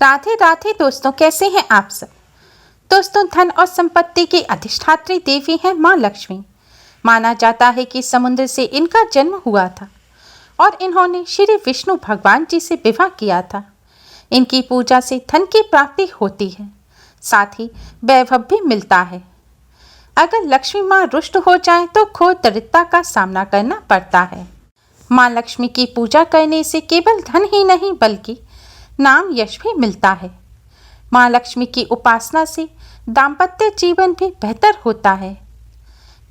राधे राधे दोस्तों, कैसे हैं आप सब। दोस्तों, धन और संपत्ति की अधिष्ठात्री देवी है माँ लक्ष्मी। माना जाता है कि समुद्र से इनका जन्म हुआ था और इन्होंने श्री विष्णु भगवान जी से विवाह किया था। इनकी पूजा से धन की प्राप्ति होती है, साथ ही वैभव भी मिलता है। अगर लक्ष्मी माँ रुष्ट हो जाए तो घोर दरिद्रता का सामना करना पड़ता है। माँ लक्ष्मी की पूजा करने से केवल धन ही नहीं बल्कि नाम यश भी मिलता है। माँ लक्ष्मी की उपासना से दाम्पत्य जीवन भी बेहतर होता है।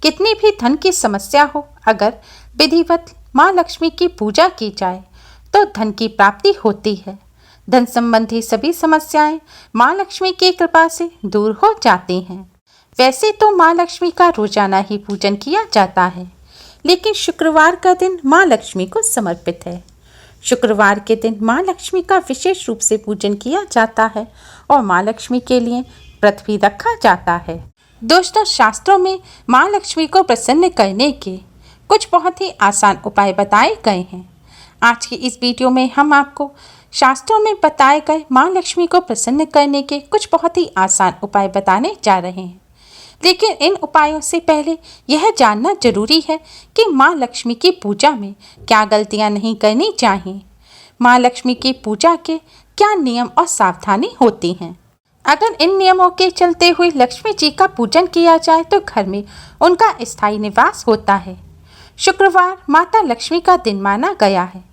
कितनी भी धन की समस्या हो, अगर विधिवत माँ लक्ष्मी की पूजा की जाए तो धन की प्राप्ति होती है। धन संबंधी सभी समस्याएं माँ लक्ष्मी की कृपा से दूर हो जाती हैं। वैसे तो माँ लक्ष्मी का रोजाना ही पूजन किया जाता है, लेकिन शुक्रवार का दिन माँ लक्ष्मी को समर्पित है। शुक्रवार के दिन माँ लक्ष्मी का विशेष रूप से पूजन किया जाता है और माँ लक्ष्मी के लिए व्रत भी रखा जाता है। दोस्तों, शास्त्रों में माँ लक्ष्मी को प्रसन्न करने के कुछ बहुत ही आसान उपाय बताए गए हैं। आज की इस वीडियो में हम आपको शास्त्रों में बताए गए माँ लक्ष्मी को प्रसन्न करने के कुछ बहुत ही आसान उपाय बताने जा रहे हैं। लेकिन इन उपायों से पहले यह जानना जरूरी है कि माँ लक्ष्मी की पूजा में क्या गलतियाँ नहीं करनी चाहिए। माँ लक्ष्मी की पूजा के क्या नियम और सावधानी होती हैं। अगर इन नियमों के चलते हुए लक्ष्मी जी का पूजन किया जाए तो घर में उनका स्थायी निवास होता है। शुक्रवार माता लक्ष्मी का दिन माना गया है।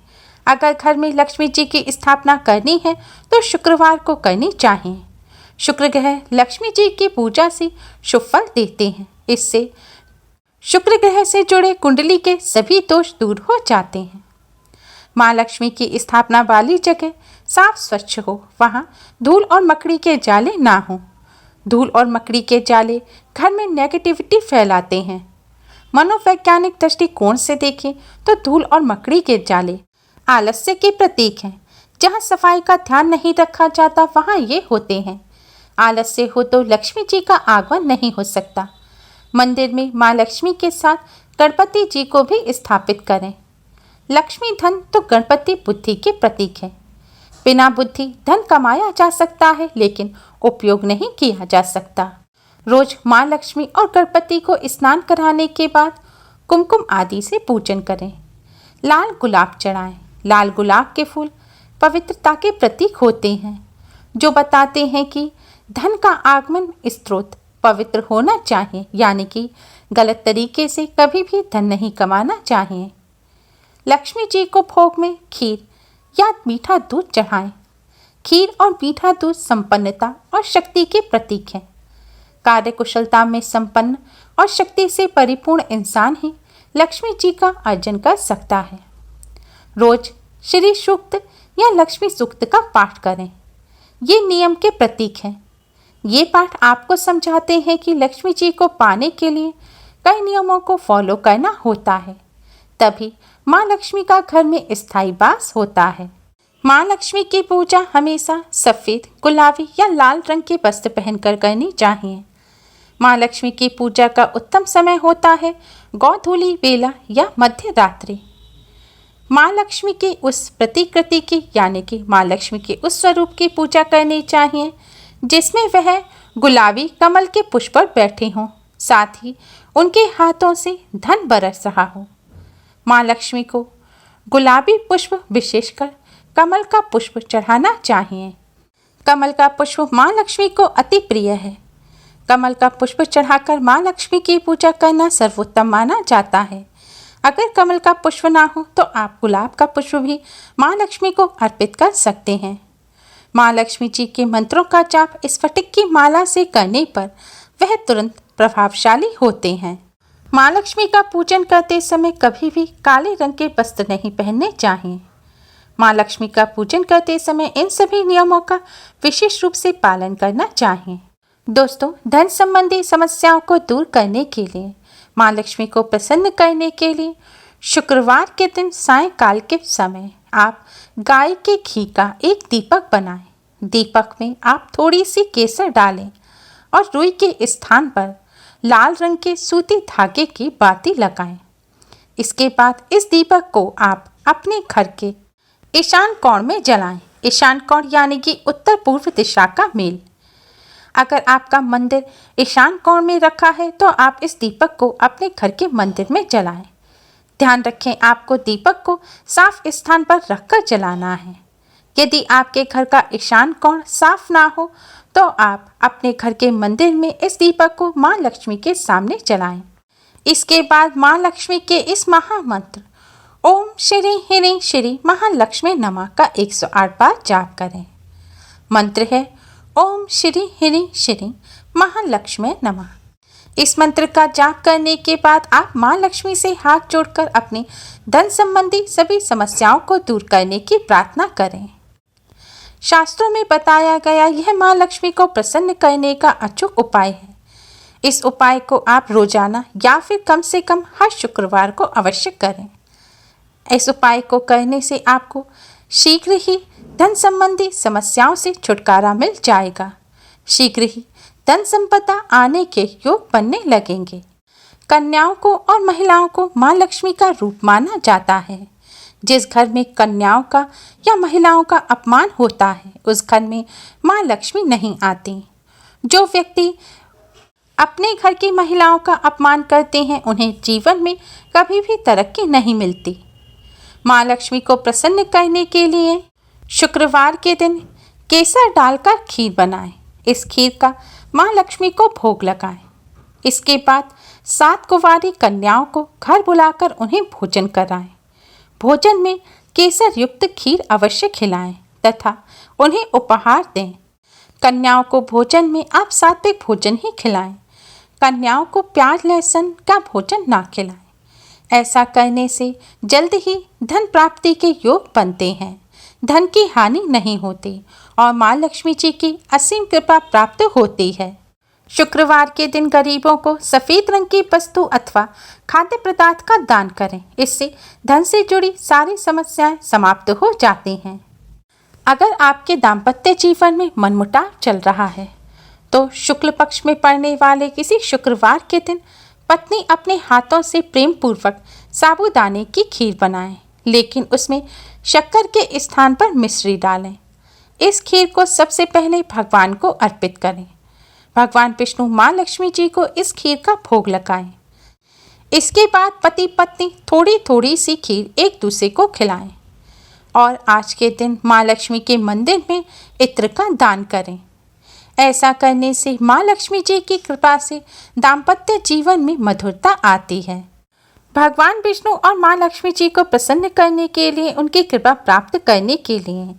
अगर घर में लक्ष्मी जी की स्थापना करनी है तो शुक्रवार को करनी चाहिए। शुक्र ग्रह लक्ष्मी जी की पूजा से शुभ फल देते हैं। इससे शुक्र ग्रह से जुड़े कुंडली के सभी दोष दूर हो जाते हैं। माँ लक्ष्मी की स्थापना वाली जगह साफ स्वच्छ हो, वहाँ धूल और मकड़ी के जाले ना हो। धूल और मकड़ी के जाले घर में नेगेटिविटी फैलाते हैं। मनोवैज्ञानिक दृष्टिकोण से देखें तो धूल और मकड़ी के जाले आलस्य के प्रतीक हैं। जहाँ सफाई का ध्यान नहीं रखा जाता वहाँ ये होते हैं। आलस्य हो तो लक्ष्मी जी का आगमन नहीं हो सकता। मंदिर में माँ लक्ष्मी के साथ गणपति जी को भी स्थापित करें। लक्ष्मी धन तो गणपति बुद्धि के प्रतीक है। बिना बुद्धि धन कमाया जा सकता है, लेकिन उपयोग नहीं किया जा सकता। रोज माँ लक्ष्मी और गणपति को स्नान कराने के बाद कुमकुम आदि से पूजन करें। लाल गुलाब चढ़ाएं। लाल गुलाब के फूल पवित्रता के प्रतीक होते हैं, जो बताते हैं कि धन का आगमन स्रोत पवित्र होना चाहिए, यानी कि गलत तरीके से कभी भी धन नहीं कमाना चाहिए। लक्ष्मी जी को भोग में खीर या मीठा दूध चढ़ाएं। खीर और मीठा दूध संपन्नता और शक्ति के प्रतीक हैं। कार्यकुशलता में संपन्न और शक्ति से परिपूर्ण इंसान ही लक्ष्मी जी का अर्जन कर सकता है। रोज श्री सूक्त या लक्ष्मी सूक्त का पाठ करें। ये नियम के प्रतीक हैं। ये पाठ आपको समझाते हैं कि लक्ष्मी जी को पाने के लिए कई नियमों को फॉलो करना होता है, तभी माँ लक्ष्मी का घर में स्थायी वास होता है। माँ लक्ष्मी की पूजा हमेशा सफ़ेद, गुलाबी या लाल रंग के वस्त्र पहनकर करनी चाहिए। माँ लक्ष्मी की पूजा का उत्तम समय होता है गोधूली बेला या मध्य रात्रि। माँ लक्ष्मी की उस प्रतिकृति की यानी कि माँ लक्ष्मी के उस स्वरूप की पूजा करनी चाहिए जिसमें वह गुलाबी कमल के पुष्प पर बैठे हों, साथ ही उनके हाथों से धन बरस रहा हो। माँ लक्ष्मी को गुलाबी पुष्प, विशेषकर कमल का पुष्प चढ़ाना चाहिए। कमल का पुष्प माँ लक्ष्मी को अति प्रिय है। कमल का पुष्प चढ़ाकर माँ लक्ष्मी की पूजा करना सर्वोत्तम माना जाता है। अगर कमल का पुष्प ना हो तो आप गुलाब का पुष्प भी माँ लक्ष्मी को अर्पित कर सकते हैं। माँ लक्ष्मी जी के मंत्रों का जाप स्फटिक की माला से करने पर वह तुरंत प्रभावशाली होते हैं। माँ लक्ष्मी का पूजन करते समय कभी भी काले रंग के वस्त्र नहीं पहनने चाहिए। माँ लक्ष्मी का पूजन करते समय इन सभी नियमों का विशेष रूप से पालन करना चाहिए। दोस्तों, धन संबंधी समस्याओं को दूर करने के लिए, माँ लक्ष्मी को प्रसन्न करने के लिए शुक्रवार के दिन सायंकाल के समय आप गाय के घी का एक दीपक बनाएं। दीपक में आप थोड़ी सी केसर डालें और रुई के स्थान पर लाल रंग के सूती धागे की बाती लगाएं। इसके बाद इस दीपक को आप अपने घर के ईशान कोण में जलाएं। ईशान कोण यानी कि उत्तर पूर्व दिशा का मेल। अगर आपका मंदिर ईशान कोण में रखा है तो आप इस दीपक को अपने घर के मंदिर में जलाएं। ध्यान रखें, आपको दीपक को साफ स्थान पर रखकर जलाना है। यदि आपके घर का ईशान कोण साफ ना हो तो आप अपने घर के मंदिर में इस दीपक को माँ लक्ष्मी के सामने जलाएं। इसके बाद माँ लक्ष्मी के इस महामंत्र ओम श्री ह्रीं श्री महालक्ष्मी नमः का 108 बार जाप करें। मंत्र है ओम श्री ह्रीं श्री महालक्ष्मी नमः। इस मंत्र का जाप करने के बाद आप माँ लक्ष्मी से हाथ जोड़कर अपनी धन संबंधी सभी समस्याओं को दूर करने की प्रार्थना करें। शास्त्रों में बताया गया यह माँ लक्ष्मी को प्रसन्न करने का अचूक उपाय है। इस उपाय को आप रोजाना या फिर कम से कम हर शुक्रवार को अवश्य करें। इस उपाय को करने से आपको शीघ्र ही धन संबंधी समस्याओं से छुटकारा मिल जाएगा। शीघ्र ही धन संपदा आने के योग बनने लगेंगे। कन्याओं को और महिलाओं को माँ लक्ष्मी का रूप माना जाता है। जिस घर में कन्याओं का या महिलाओं का अपमान होता है उस घर में माँ लक्ष्मी नहीं आती। जो व्यक्ति अपने घर की महिलाओं का अपमान करते हैं उन्हें जीवन में कभी भी तरक्की नहीं मिलती। माँ लक्ष्मी को प्रसन्न करने के लिए शुक्रवार के दिन केसर डालकर खीर बनाएं। इस खीर का माँ लक्ष्मी को भोग लगाएं। इसके बाद 7 कुंवारी कन्याओं को घर बुलाकर उन्हें भोजन कराएं। भोजन में केसर युक्त खीर अवश्य खिलाएं तथा उन्हें उपहार दें। कन्याओं को भोजन में आप सात्विक भोजन ही खिलाएं। कन्याओं को प्याज लहसुन का भोजन ना खिलाएं। ऐसा करने से जल्द ही धन प्राप्ति के योग बनते हैं। धन की हानि नहीं होती और माँ लक्ष्मी जी की असीम कृपा प्राप्त होती है। शुक्रवार के दिन गरीबों को सफ़ेद रंग की वस्तु अथवा खाद्य पदार्थ का दान करें। इससे धन से जुड़ी सारी समस्याएं समाप्त हो जाती हैं। अगर आपके दाम्पत्य जीवन में मनमुटाव चल रहा है तो शुक्ल पक्ष में पड़ने वाले किसी शुक्रवार के दिन पत्नी अपने हाथों से प्रेम पूर्वक साबूदाने की खीर बनाएं, लेकिन उसमें शक्कर के स्थान पर मिश्री डालें। इस खीर को सबसे पहले भगवान को अर्पित करें। भगवान विष्णु माँ लक्ष्मी जी को इस खीर का भोग लगाएं। इसके बाद पति पत्नी थोड़ी थोड़ी सी खीर एक दूसरे को खिलाएं और आज के दिन माँ लक्ष्मी के मंदिर में इत्र का दान करें। ऐसा करने से माँ लक्ष्मी जी की कृपा से दाम्पत्य जीवन में मधुरता आती है। भगवान विष्णु और माँ लक्ष्मी जी को प्रसन्न करने के लिए, उनकी कृपा प्राप्त करने के लिए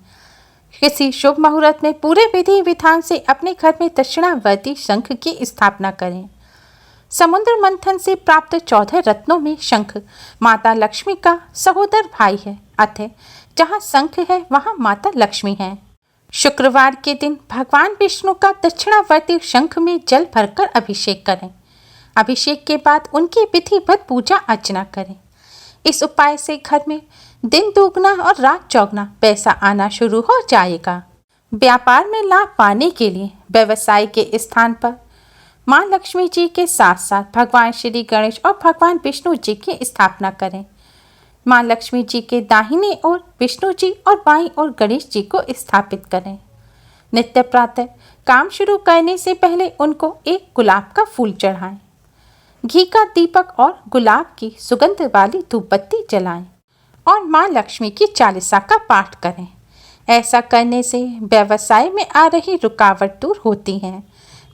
किसी शुभ मुहूर्त में पूरे विधि विधान से अपने घर में दक्षिणावर्ती शंख की स्थापना करें। समुद्र मंथन से प्राप्त 14 रत्नों में शंख माता लक्ष्मी का सहोदर भाई है, अतः जहाँ शंख है वहाँ माता लक्ष्मी है। शुक्रवार के दिन भगवान विष्णु का दक्षिणावर्ती शंख में जल भरकर अभिषेक करें। अभिषेक के बाद उनकी विधिवत पूजा अर्चना करें। इस उपाय से घर में दिन दुगना और रात चौगुना पैसा आना शुरू हो जाएगा। व्यापार में लाभ पाने के लिए व्यवसाय के स्थान पर माँ लक्ष्मी जी के साथ साथ भगवान श्री गणेश और भगवान विष्णु जी की स्थापना करें। माँ लक्ष्मी जी के दाहिने ओर विष्णु जी और बाईं ओर गणेश जी को स्थापित करें। नित्य प्रातः काम शुरू करने से पहले उनको एक गुलाब का फूल चढ़ाएं। घी का दीपक और गुलाब की सुगंध वाली धूपबत्ती जलाएं और माँ लक्ष्मी की चालीसा का पाठ करें। ऐसा करने से व्यवसाय में आ रही रुकावट दूर होती है,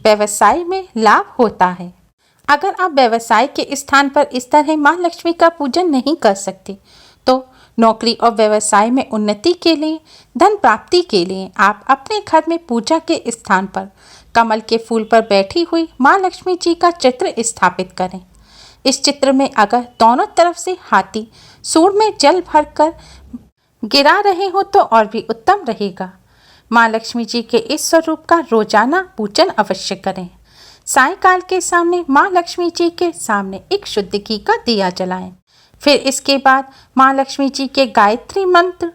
व्यवसाय में लाभ होता है। अगर आप व्यवसाय के स्थान पर इस तरह माँ लक्ष्मी का पूजन नहीं कर सकते तो नौकरी और व्यवसाय में उन्नति के लिए, धन प्राप्ति के लिए आप अपने घर में पूजा के स्थान पर कमल के फूल पर बैठी हुई माँ लक्ष्मी जी का चित्र स्थापित करें। इस चित्र में अगर दोनों तरफ से हाथी सूंड में जल भरकर गिरा रहे हो तो और भी उत्तम रहेगा। माँ लक्ष्मी जी के इस स्वरूप का रोजाना पूजन अवश्य करें। सायंकाल के सामने माँ लक्ष्मी जी के सामने एक शुद्ध घी का दिया जलाएं। फिर इसके बाद माँ लक्ष्मी जी के गायत्री मंत्र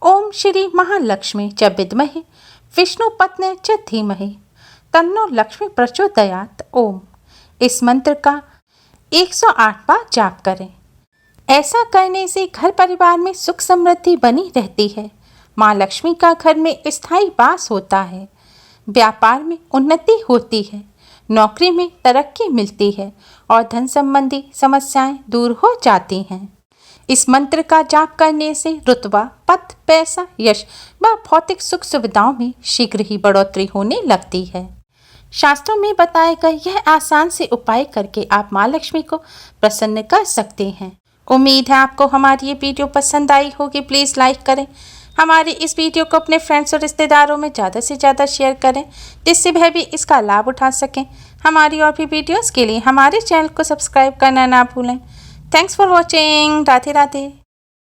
ओम श्री महालक्ष्मी च विद्महे विष्णु पत्नी च धीमहि तन्नो लक्ष्मी प्रचोदयात् ओम, इस मंत्र का 108 बार जाप करें। ऐसा करने से घर परिवार में सुख समृद्धि बनी रहती है। माँ लक्ष्मी का घर में स्थायी वास होता है, व्यापार में उन्नति होती है, नौकरी में तरक्की मिलती है और धन संबंधी समस्याएं दूर हो जाती हैं। इस मंत्र का जाप करने से रुतबा, पद, पैसा, यश व भौतिक सुख सुविधाओं में शीघ्र ही बढ़ोतरी होने लगती है। शास्त्रों में बताए गए यह आसान से उपाय करके आप माँ लक्ष्मी को प्रसन्न कर सकते हैं। उम्मीद है आपको हमारी ये वीडियो पसंद आई होगी। प्लीज़ लाइक करें, हमारी इस वीडियो को अपने फ्रेंड्स और रिश्तेदारों में ज़्यादा से ज़्यादा शेयर करें, जिससे वह भी इसका लाभ उठा सकें। हमारी और भी वीडियोस के लिए हमारे चैनल को सब्सक्राइब करना ना भूलें। Thanks for watching. Radhe Radhe.